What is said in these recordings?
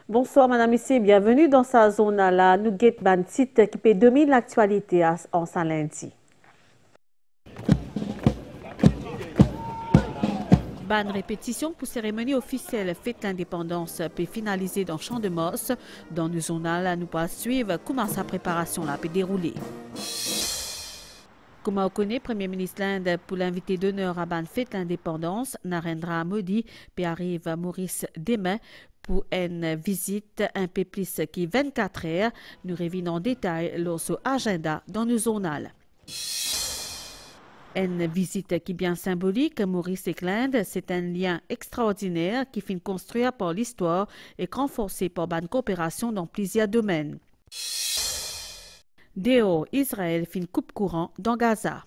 Bonsoir, madame, ici, bienvenue dans sa zone là. Nous guettons un site qui peut dominer l'actualité en ce lundi. Ban répétition pour cérémonie officielle fête l'indépendance peut finaliser dans Champ de Mars. Dans nos zones, nous pas suivre comment sa préparation là peut dérouler. Comme on connaît, Premier ministre l'Inde pour l'invité d'honneur à Ban fête l'indépendance, Narendra Modi, puis arrive à Maurice demain pour une visite un peu plus qui 24 heures. Nous revenons en détail lors de agenda dans nos zones. Une visite qui est bien symbolique, Maurice et l'Inde, c'est un lien extraordinaire qui finit construire par l'histoire et renforcé par une coopération dans plusieurs domaines. Dehors, Israël finit coupe courant dans Gaza.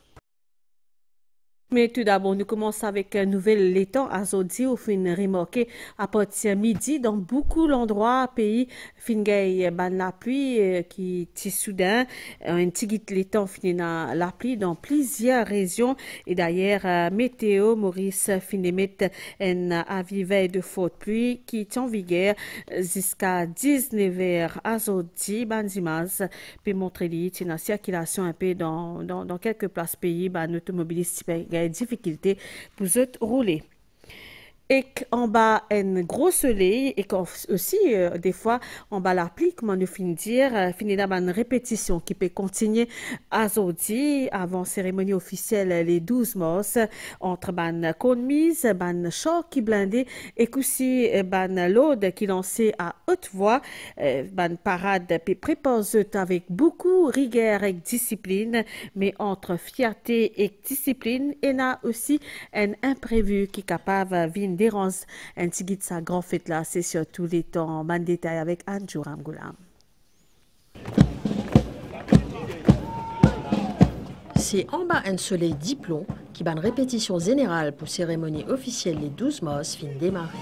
Mais tout d'abord, nous commençons avec un nouvel étang à Zodi où fin remarqué à partir midi dans beaucoup d'endroits pays fin gay ban la pluie qui ti soudain un petit l'étang fin na la pluie dans plusieurs régions et d'ailleurs météo Maurice fin mettre un avis veille de forte pluie qui est en vigueur jusqu'à 19h à Zodi ban dimanche puis montrer la circulation un peu dans quelques places pays ban automobiliste difficulté pour eux rouler. Et en bas un gros soleil et aussi des fois en bas la pluie, comment nous finit dire, finit là une répétition qui peut continuer à Zodi avant cérémonie officielle les 12 mars entre ban conmise, ban char qui blindé et aussi ban l'aude qui lancé à haute voix, ban parade puis prépare avec beaucoup rigueur et discipline, mais entre fierté et discipline, il y a aussi un imprévu qui est capable de venir dérange un petit guide sa grand fête là, c'est surtout les temps en détail avec Anjou Ramgoulam. C'est en bas un soleil diplôme qui bat une répétition générale pour cérémonie officielle les 12 mars fin démarrer.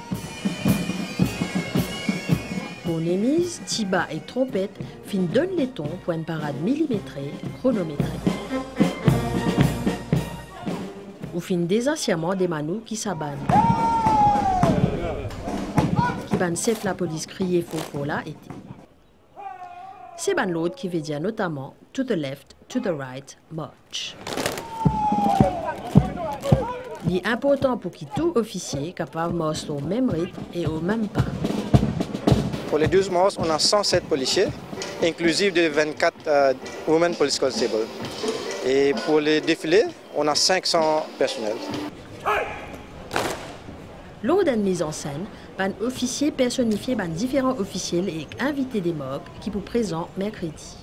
Pour les mises, tiba et trompette fin donne les tons pour une parade millimétrée, chronométrée. Ou fin désanciamment des manous qui s'abannent. Ban chef la police crier faux là était. C'est ban l'autre qui veut dire notamment to the left, to the right, march. Il est important pour que tout officier capable marcher au même rythme et au même pas. Pour les 12 mars, on a 107 policiers, inclusifs de 24 women police constables. Et pour les défilés, on a 500 personnels. Lors d'une mise en scène, ban officier personnifié ban différents officiels et invités des MOG qui vous présentent mercredi.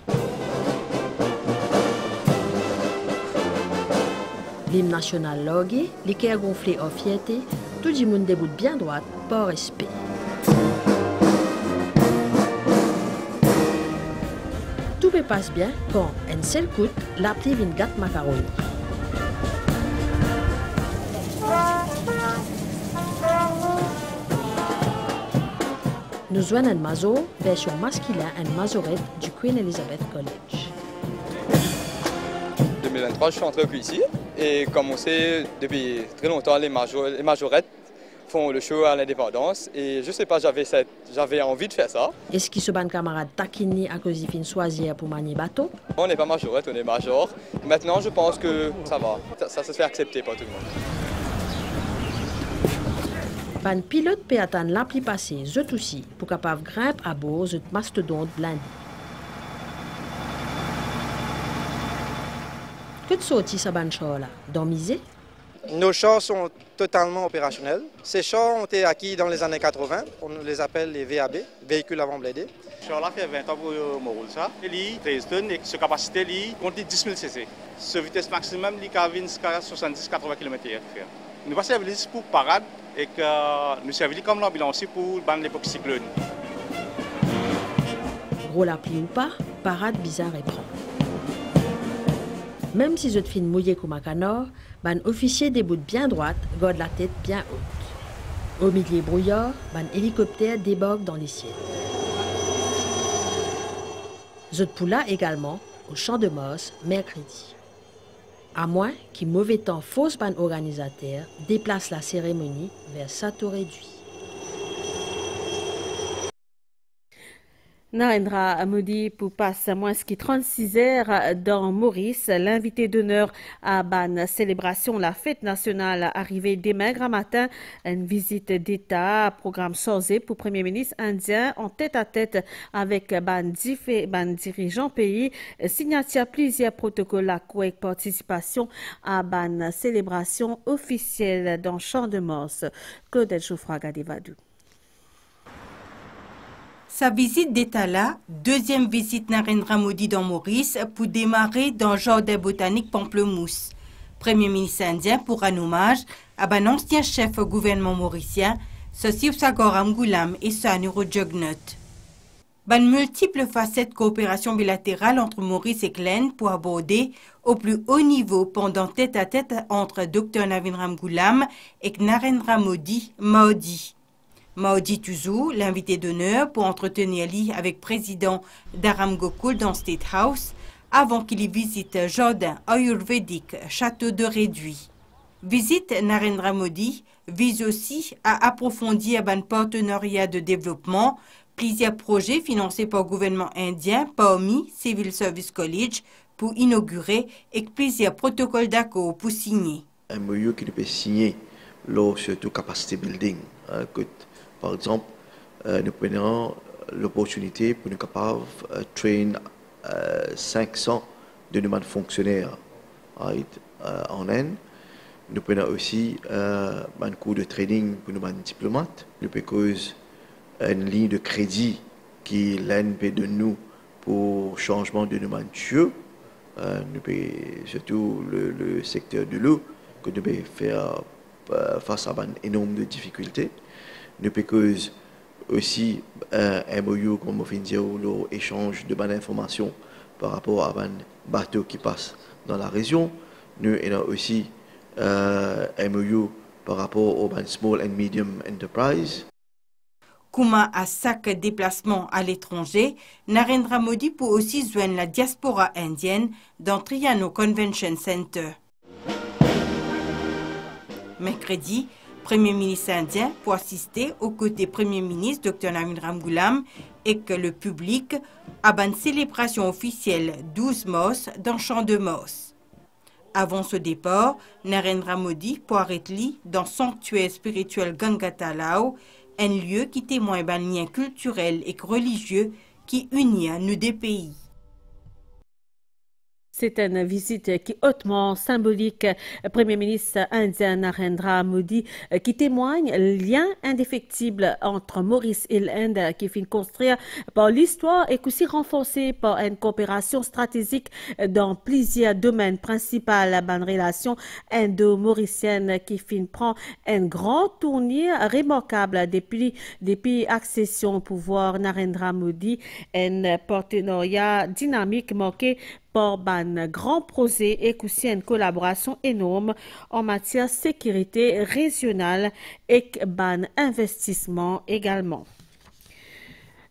L'hymne national logué, les cœurs gonflés en fierté, tout le monde debout bien droit par respect. Tout se passe bien quand, un seul coup, la pluie vient gâter macaroni. Nous joignons un mazo, version masculin, un mazorette du Queen Elizabeth College. En 2023, je suis entré ici et comme on sait, depuis très longtemps, les majorettes font le show à l'indépendance et je sais pas, j'avais envie de faire ça. Est-ce que ce ban camarade taquini à cause qu'il choisir pour manier bateau? On n'est pas majorette, on est major. Maintenant, je pense que ça va, ça se fait accepter par tout le monde. Ban pilote peut attendre la pluie passée, zut aussi, pour capable grimper à bord de mastodonte blindé. Que de sorties ça ban char là? Dans misé? Nos chars sont totalement opérationnels. Ces chars ont été acquis dans les années 80. On les appelle les VAB, véhicules avant blindés. Ce char-là fait 20 ans pour me rouler ça. Il est 13 tonnes et sa capacité compte 10 000 cc. Sa vitesse maximum, il est jusqu'à 70-80 km/h. Nous passons pour parade et que nous servons comme l'ambulancier pour l'époque cyclone. Gros la pluie ou pas, parade bizarre et prend. Même si je te filme mouillé comme un canard, ban officier debout bien droite, garde la tête bien haute. Au milieu brouillard, ban hélicoptère débarque dans les ciels. Je te poula également au Champ de Mars mercredi. À moins qu'un mauvais temps fausse ban organisateur déplace la cérémonie vers Sato réduit. Narendra Modi pour passe moins qui 36 heures dans Maurice. L'invité d'honneur à ban célébration la fête nationale arrivée demain grand matin. Une visite d'État, programme chargé pour Premier ministre indien en tête à tête avec ban dirigeants pays. Signature plusieurs protocoles à avec participation à ban célébration officielle dans Champ de Mars. Claudette Geoffroy Gadevadou. Sa visite d'État là, deuxième visite Narendra Modi dans Maurice pour démarrer dans le jardin botanique Pamplemousse. Premier ministre indien pour un hommage à un ancien chef gouvernement mauricien, Sosif Sagoram Ghulam et Sanuro Jugnut. Ban multiples facettes coopération bilatérale entre Maurice et Glen pour aborder au plus haut niveau pendant tête-à-tête entre Dr Navindram Ghulam et Narendra Modi Maudi. Maudi toujours, l'invité d'honneur pour entretenir lit avec président d'Aram Gokul dans State House avant qu'il y visite jardin ayurvédique château de réduit. Visite Narendra Modi vise aussi à approfondir un partenariat de développement, plusieurs projets financés par le gouvernement indien parmi Civil Service College pour inaugurer et plusieurs protocoles d'accord pour signer. Un MOU qui peut signer lors surtout capacity building. Par exemple, nous prenons l'opportunité pour nous capables de train 500 de nos fonctionnaires en Inde. Nous prenons aussi un cours de training pour nos diplomates. Nous prenons une ligne de crédit qui l'ANP de nous pour changement de nos tuyaux. Nous prenons surtout le secteur de l'eau que nous devons faire face à un énorme de difficultés. Nous prenons aussi un MOU, comme on vient de dire, l'échange de bonnes informations par rapport à un bateau qui passe dans la région. Nous avons aussi un MOU par rapport au Small and Medium Enterprise. Kuma à chaque déplacement à l'étranger, Narendra Modi peut aussi joindre la diaspora indienne dans Triano Convention Center. Mercredi, Premier ministre indien pour assister aux côtés Premier ministre Dr Navindram Ghulam et que le public à une célébration officielle 12 mars dans Champ de Mars. Avant ce départ, Narendra Modi pour arrêter dans le sanctuaire spirituel Ganga Talao, un lieu qui témoigne d'un lien culturel et religieux qui unit nos deux pays. C'est une visite qui est hautement symbolique. Premier ministre indien Narendra Modi qui témoigne le lien indéfectible entre Maurice et l'Inde qui finit construire par l'histoire et aussi renforcé par une coopération stratégique dans plusieurs domaines principaux. La bonne relation indo-mauricienne qui finit prend un grand tournure remarquable depuis accession au pouvoir Narendra Modi, un partenariat dynamique marqué par un grand projet et aussi une collaboration énorme en matière de sécurité régionale et un investissement également.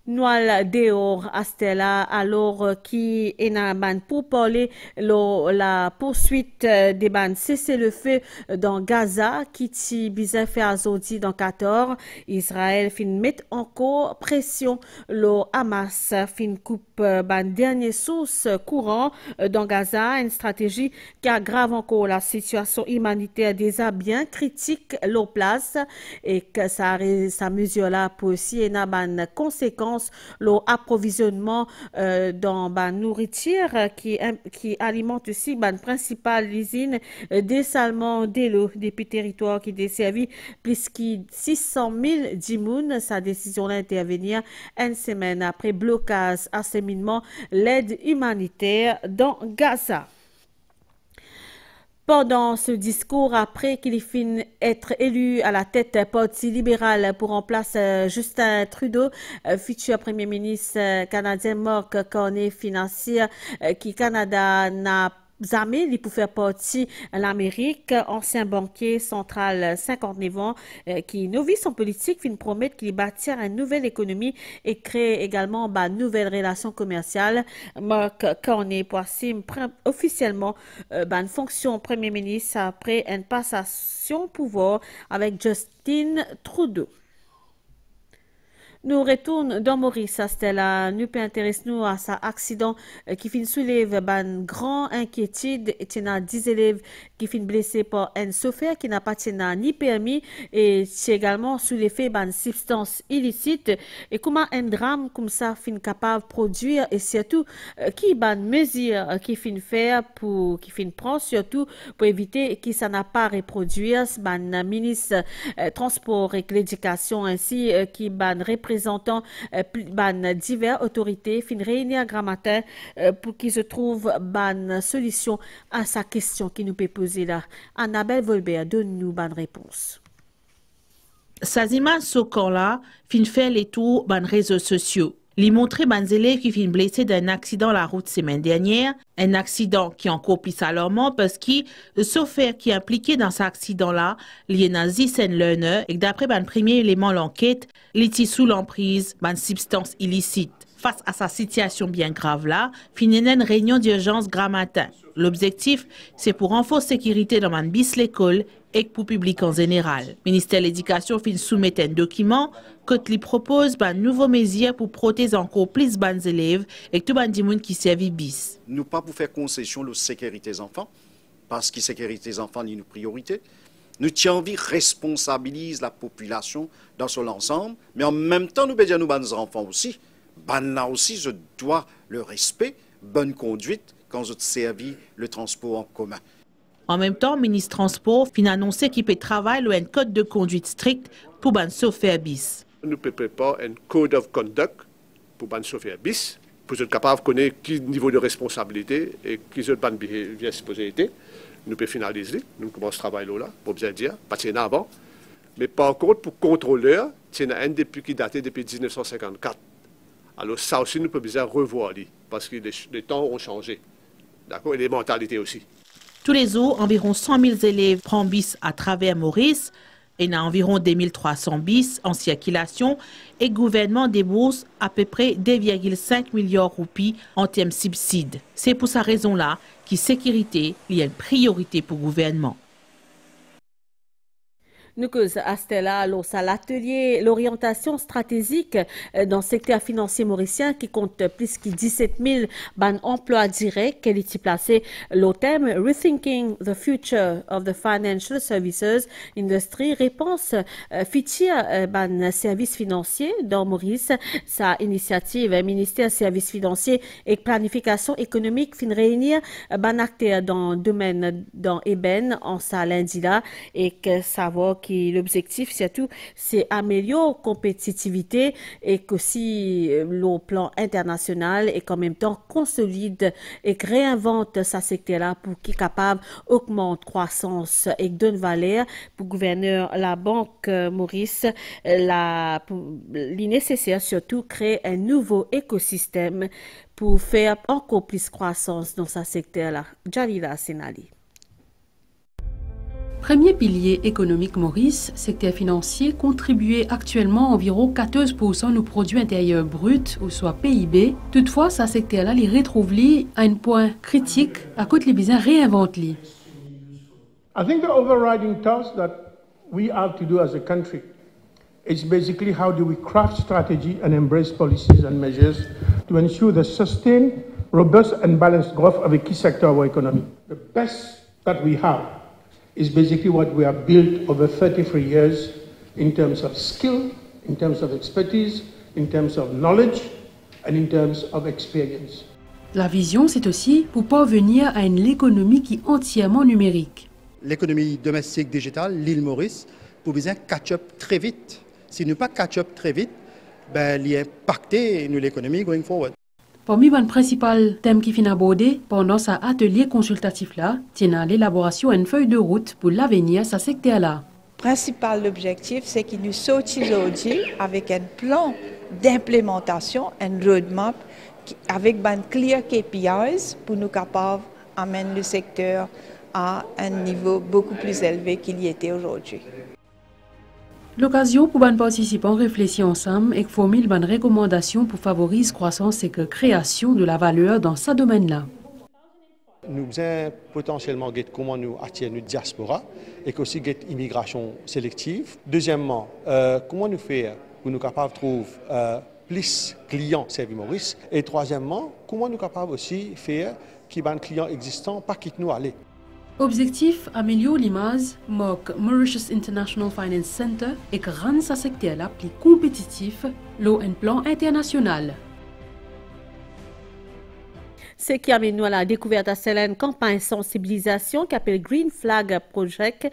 Noal Deor Astella alors qui est ban pour parler la poursuite des ban cessez-le-feu dans Gaza qui ti bizarre fait azodi dans 14 Israël fin met encore pression le Hamas fin coupe ban dernier source courant dans Gaza une stratégie qui aggrave encore la situation humanitaire déjà bien critique leur place et que ça mesure là pour aussi une ban conséquence l'approvisionnement dans la nourriture qui alimente aussi la principale usine dessalement de l'eau depuis territoire qui desservit plus que 600 000 dimoun. Sa décision d'intervenir une semaine après blocage acheminement l'aide humanitaire dans Gaza. Pendant ce discours, après qu'il finisse être élu à la tête parti libéral pour remplacer Justin Trudeau, futur premier ministre canadien Mark Carney financier qui Canada n'a jamais il pour faire partie de l'Amérique, ancien banquier central 59 ans qui novice en politique fin promettre qu'il bâtir une nouvelle économie et créer également une nouvelle relation commerciale. Mark Carney poursuit officiellement une fonction premier ministre après une passation pouvoir avec Justin Trudeau. Nous retournons dans Maurice, Stella. Nous peut intéresser-nous à cet accident qui fin soulève une grande inquiétude. Il y a 10 élèves qui fin blessés par un chauffeur qui n'a pas ni permis et c'est également sous l'effet d'une substance illicite. Et comment un drame comme ça fin capable de produire et surtout qui ban mesure qui fin faire pour qui fin prendre surtout pour éviter que ça n'a pas reproduire. Ban ministre transport et l'éducation ainsi qui ban représentant diverses autorités fin réunir grand matin pour qu'ils se trouvent une solution à sa question qui nous peut poser là. Annabelle Volbert donne-nous une réponse. Sazima Sokola fin fait les tours des réseaux sociaux. Lui montrer des élèves qui fin blessés d'un accident la route semaine dernière, un accident qui est encore plus alarmant parce que le chauffeur qui est impliqué dans cet accident-là, lié à un learner et d'après le premier élément de l'enquête, il est sous l'emprise d'une substance illicite. Face à sa situation bien grave là, fin une réunion d'urgence grand matin. L'objectif, c'est pour renforcer la sécurité dans le bis l'école et pour le public en général. Le ministère de l'Éducation fin soumettre un document qui lui propose une nouvelle mesure pour protéger encore plus les élèves et tout le monde qui servent bis. Nous pas pour faire concession de la sécurité des enfants, parce que la sécurité des enfants est une priorité. Nous tiens envie responsabiliser la population dans son ensemble, mais en même temps, nous devons dire nos enfants aussi. Là aussi, je dois le respect, bonne conduite quand je servis le transport en commun. En même temps, le ministre Transport a annoncé qu'il peut travailler un code de conduite strict pour les chauffeurs bis. Nous préparons un code of conduct pour les chauffeurs bis, pour être capable de connaître quel niveau de responsabilité et quel bonne behavior supposé être. Nous pouvons finaliser, nous commençons ce travail là, pour bien dire, parce qu'il y en a avant. Mais par contre, pour contrôleur, il y en a un depuis qui date depuis 1954. Alors ça aussi, nous pouvons revoir, parce que les temps ont changé. D'accord, et les mentalités aussi. Tous les jours, environ 100 000 élèves prennent bis à travers Maurice. Il y a environ 2300 bis en circulation et le gouvernement débourse à peu près 2,5 milliards de roupies en termes de subsides. C'est pour cette raison-là que la sécurité est une priorité pour le gouvernement. Nous causons à Stella à l'atelier l'orientation stratégique dans le secteur financier mauricien qui compte plus que 17 000 emplois directs qu'elle est placée le thème Rethinking the Future of the Financial Services Industry réponse futur services financiers dans Maurice. Sa initiative ministère services financiers et planification économique fin réunir acteurs dans le domaine dans Eben en sa lundi là et que savoir l'objectif surtout c'est améliorer la compétitivité et qu'aussi le plan international et qu'en même temps consolide et réinvente sa secteur là pour qu'il capable augmente croissance et donne valeur pour gouverneur la banque Maurice nécessaire surtout créer un nouveau écosystème pour faire encore plus croissance dans sa secteur là. Jalila Senali. Premier pilier économique Maurice, secteur financier, contribuait actuellement environ 14% du produit intérieur brut, ou soit PIB. Toutefois, ce secteur-là, il retrouve à un point critique à cause de besoins réinventer. I think the overriding task that we have to do as a country is basically how do we craft strategy and embrace policies and measures to ensure the sustained, robust and balanced growth of a key sector of our economy. The best that we have is basically what we have built over 33 years in terms of skill, in terms of expertise, in terms of knowledge, and in terms of experience. La vision, c'est aussi pour parvenir à une économie qui est entièrement numérique. L'économie domestique digitale, l'île Maurice, pour besoin catch-up très vite. Si nous pas catch-up très vite, il y a impacté l'économie going forward. Parmi les principaux thèmes qui sont abordés pendant cet atelier consultatif-là, tient l'élaboration d'une feuille de route pour l'avenir de ce secteur-là. Le principal objectif, c'est que nous sortions aujourd'hui avec un plan d'implémentation, un roadmap avec des clear KPIs pour nous capables d'amener le secteur à un niveau beaucoup plus élevé qu'il y était aujourd'hui. L'occasion pour les participants réfléchir ensemble et formuler des recommandations pour favoriser la croissance et la création de la valeur dans ce domaine-là. Nous avons potentiellement comment nous attirer notre diaspora et aussi l'immigration sélective. Deuxièmement, comment nous faire pour nous capables de trouver plus clients service Maurice. Et troisièmement, comment nous capables aussi faire qu'il y ait un client existant, pas quitte nous aller. Objectif améliorer l'image moque Mauritius International Finance Center et rendre sa secteur la plus compétitif l'eau en plan international. Ce qui amène nous à la découverte de une campagne sensibilisation qui s'appelle Green Flag Project.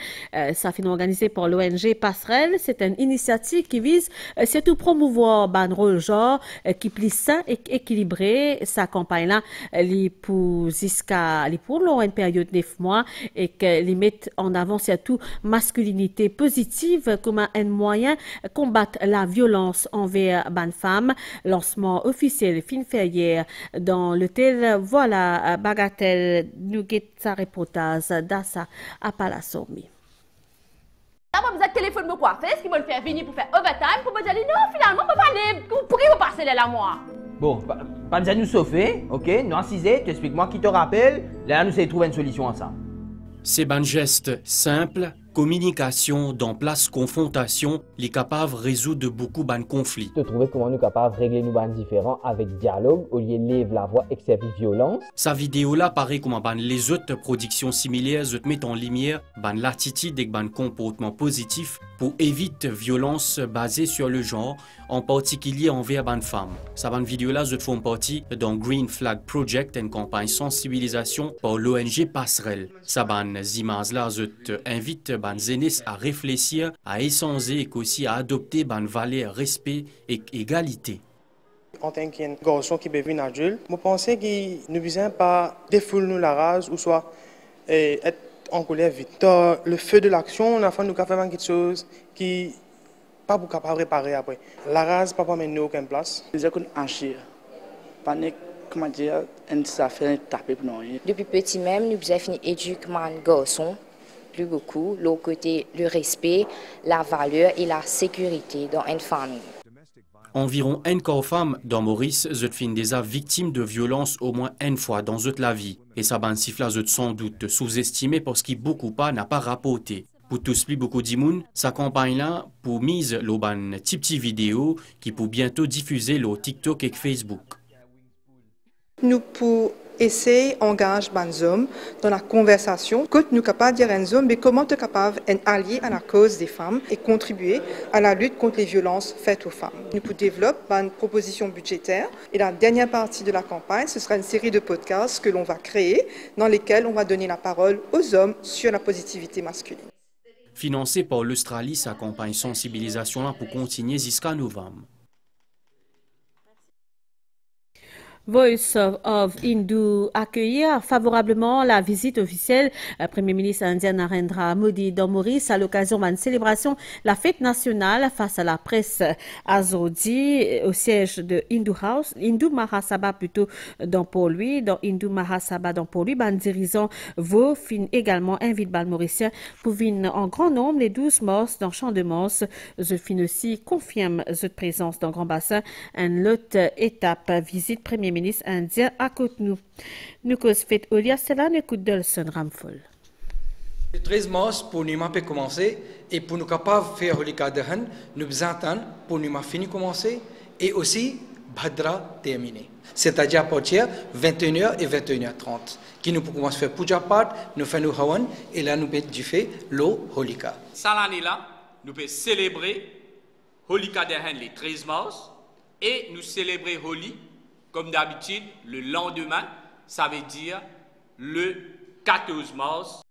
Ça finit organisé par l'ONG Passerelle. C'est une initiative qui vise surtout promouvoir un rôle genre qui plus sain et équilibré. Sa campagne-là, elle pour une période de 9 mois et qu'elle met en avant surtout masculinité positive comme un moyen de combattre la violence envers les femmes. Lancement officiel fin février dans l'hôtel. Voilà, Bagatelle, nous guette sa reportage d'Assa à Palassormi. D'abord, vous avez téléphone me coiffer, est-ce qu'ils veulent faire venir pour faire overtime pour me dire non, finalement, je ne peux pas pourquoi vous passez là, moi? Bon, pas de nous sauver, ok? Nous assisez, tu expliques-moi qui te rappelle, là, nous allons trouver une solution à ça. C'est un geste simple, communication, dans place confrontation, les capables résoudre beaucoup de conflits. De trouver comment nous capables régler nos bandes différents avec dialogue au lieu de lever la voix et servir violence. Sa vidéo là paraît comme les autres productions similaires mettent en lumière l'attitude et le comportement positif pour éviter violence basée sur le genre, en particulier envers les femmes. Sa vidéo là font partie dans Green Flag Project, une campagne sensibilisation par l'ONG Passerelle. Sa images là invite les aînés à réfléchir, à échanger et aussi à adopter des valeurs respect et égalité. En tant qu'un garçon qui est devenu adulte, je pense qu'il ne besoin pas défouler la rage ou soit être en colère vite. Dans le feu de l'action, on a fait quelque chose qui pas pour capable réparer après. La rage ne peut pas mener aucune place. Les écoles enchir, panique, comment dire, ça fait taper pour nous. Depuis petit même, nous avons fini éduquer un garçon. Plus beaucoup, l'autre côté, le respect, la valeur et la sécurité dans une famille. Environ un corps femme dans Maurice fin déjà victime de violence au moins une fois dans la vie. Et ça siffla sans doute sous-estimé parce qu'il beaucoup pas n'a pas rapporté. Pour tous plus beaucoup d'imoun, sa campagne là pour mise l'oban petit vidéo qui pour bientôt diffuser le TikTok et Facebook. Nous pour essayer d'engager les hommes dans la conversation. Quand nous sommes capables de dire à un homme, mais comment tu es capable d'être allié à la cause des femmes et contribuer à la lutte contre les violences faites aux femmes. Nous pouvons développer une proposition budgétaire et la dernière partie de la campagne, ce sera une série de podcasts que l'on va créer dans lesquels on va donner la parole aux hommes sur la positivité masculine. Financé par l'Australie, sa campagne sensibilisation là pour continuer jusqu'à novembre. Voice of Hindu accueillir favorablement la visite officielle Premier ministre indien Narendra Modi dans Maurice à l'occasion d'une célébration la fête nationale face à la presse azodi au siège de Hindu Mahasabha plutôt dans pour lui dans Hindu Mahasabha dans pour lui dirigeant vos fin également invite ban mauricien pour venir en grand nombre les 12 morts dans Champ de Mons. Je fin aussi confirme cette présence dans Grand Bassin une autre étape visite Premier ministre indien à côté nous. Nous cause fait Olia cela n'écoute de son ramfol. Le 13 mars pour nous peut commencer et pour nous capables de faire le cadre nous besoin pour nous fini commencer et aussi Bhadra terminer. C'est-à-dire à partir 21h et 21h30 qui nous pouvons faire puja part, nous faisons nous hawan et là nous pouvons faire l'eau Holika. Cette année-là, nous pouvons célébrer Holika Dahan le 13 mars et nous célébrer Holi comme d'habitude, le lendemain, ça veut dire le 14 mars.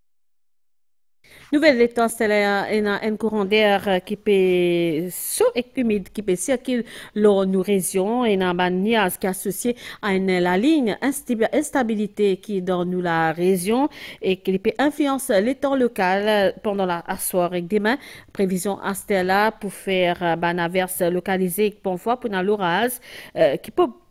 Nouvelle étincelle et un courant d'air qui peut chaud et humide qui peut circuler dans nos régions et un niaz qui est associé à la ligne instabilité qui est dans nous la région et qui peut influencer les temps local pendant la soirée et demain. Prévision à Stella pour faire une averse localisée parfois pour un l'orage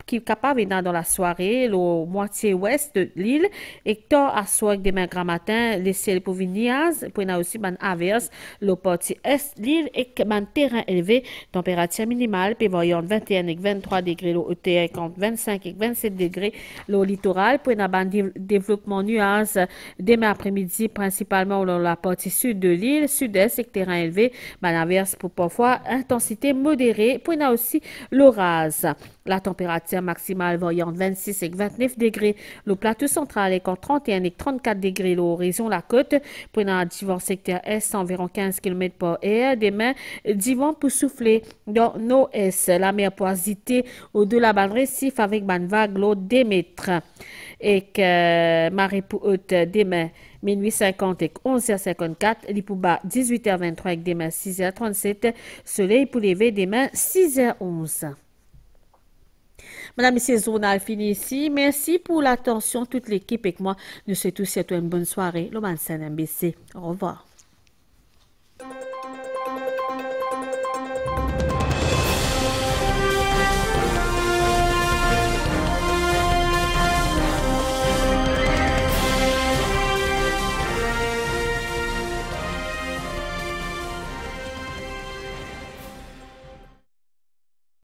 qui qui est capable dans la soirée, la moitié ouest de l'île, et tard à soir demain grand matin, les ciels pour venir, pour aussi ban averse, la partie est de l'île et ban terrain élevé, température minimale, prévoyant 21 et 23 degrés, l'eau ETR contre 25 et 27 degrés, l'eau littoral, pour un ban développement nuages, demain après-midi, principalement dans la partie sud de l'île, sud-est et terrain élevé, ban averse pour parfois intensité modérée, pour aussi l'orage. La température maximale voyant 26 et 29 degrés. Le plateau central est en 31 et 34 degrés. L'horizon, la côte, pour un divan secteur est environ 15 km par heure. Demain, divan pour souffler dans l'ouest. La mer poisité au-delà ban récif avec ban vague l'eau des mètres. Et que marée pour haute demain. Minuit 50 et 11h54, Lipouba 18h23 avec demain 6h37, soleil pour lever demain 6h11. Madame, Monsieur Zonal fini ici. Merci pour l'attention, toute l'équipe et moi. Nous souhaitons une bonne soirée. Le MBC. Au revoir.